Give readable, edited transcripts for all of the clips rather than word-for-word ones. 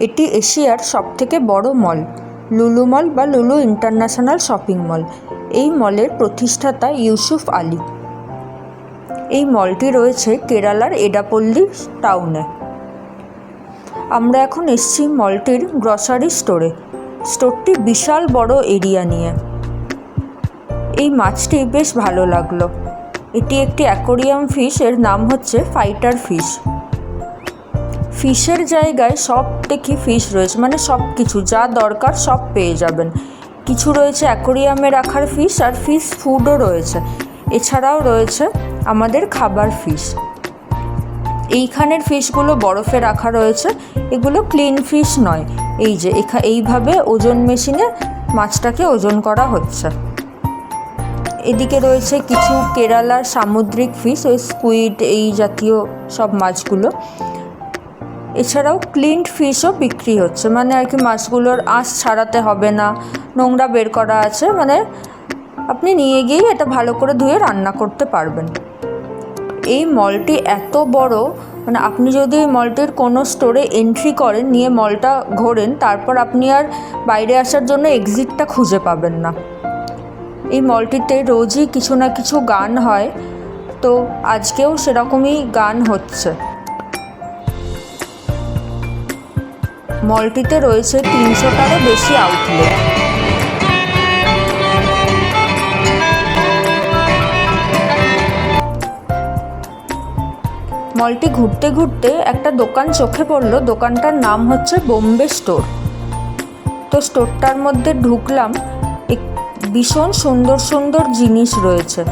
এটি এশিয়ার সবথেকে বড় মল, লুলু মল বা লুলু ইন্টারন্যাশনাল শপিং মল। এই মলের প্রতিষ্ঠাতা ইউসুফ আলী। এই মলটি রয়েছে কেরালার এডাপল্লি টাউনে। আমরা এখন এসেছি মলটির গ্রসারি স্টোরে। স্টোরটি বিশাল বড় এরিয়া নিয়ে। এই মাছটি বেশ ভালো লাগলো। এটি একটি অ্যাকোরিয়াম ফিশ, এর নাম হচ্ছে ফাইটার ফিশ। ফিশের জায়গায় সব দেখি ফিশ রয়েছে, মানে সব কিছু যা দরকার সব পেয়ে যাবেন। কিছু রয়েছে অ্যাকোরিয়ামে রাখার ফিশ, আর ফিশ ফুডও রয়েছে। এছাড়াও রয়েছে আমাদের খাবার ফিশ। এইখানের ফিশগুলো বরফে রাখা রয়েছে। এগুলো ক্লিন ফিশ নয়। এই যে এইভাবে ওজন মেশিনে মাছটাকে ওজন করা হচ্ছে। এদিকে রয়েছে কিছু কেরালার সামুদ্রিক ফিশ, ওই স্কুইড এই জাতীয় সব মাছগুলো। এছাড়াও ক্লিনড ফিশও বিক্রি হচ্ছে, মানে আর কি মাছগুলোর আঁশ ছাড়াতে হবে না, নোংরা বের করা আছে, মানে আপনি নিয়ে গিয়েই এটা ভালো করে ধুয়ে রান্না করতে পারবেন। এই মলটি এত বড়, মানে আপনি যদি এই মলটির কোনো স্টোরে এন্ট্রি করেন, নিয়ে মলটা ঘোরেন, তারপর আপনি আর বাইরে আসার জন্য এক্সিটটা খুঁজে পাবেন না। এই মলটিতে রোজই কিছু না কিছু গান হয়, তো আজকেও সেরকমই গান হচ্ছে। মলটিতে রয়েছে 300টারও বেশি আউটলেট। মলটি ঘুরতে ঘুরতে একটা দোকান চোখে পড়লো। দোকানটার নাম হচ্ছে বোম্বে স্টোর। তো স্টোরটার মধ্যে ঢুকলাম। ভীষণ সুন্দর সুন্দর জিনিস রয়েছে,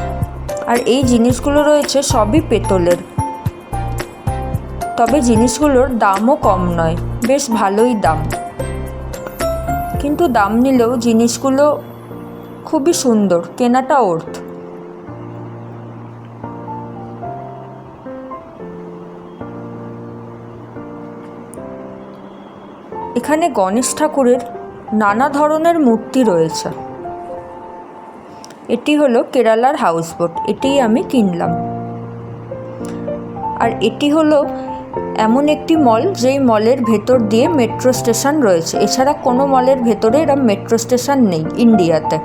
আর এই জিনিসগুলো রয়েছে সবই পেতলের। তবে জিনিসগুলোর দামও কম নয়, বেশ ভালোই দাম। কিন্তু দাম নিলেও জিনিসগুলো খুবই সুন্দর, কেনাটা অর্থ। এখানে গণেশ ঠাকুরের নানা ধরনের মূর্তি রয়েছে। এটি হলো কেরালার হাউসবোট, এটিই আমি কিনলাম। আর এটি হলো এমন একটি মল, যেই মলের ভেতর দিয়ে মেট্রো স্টেশন রয়েছে। এছাড়া কোনো মলের ভেতরে এরকম মেট্রো স্টেশন নেই ইন্ডিয়াতে।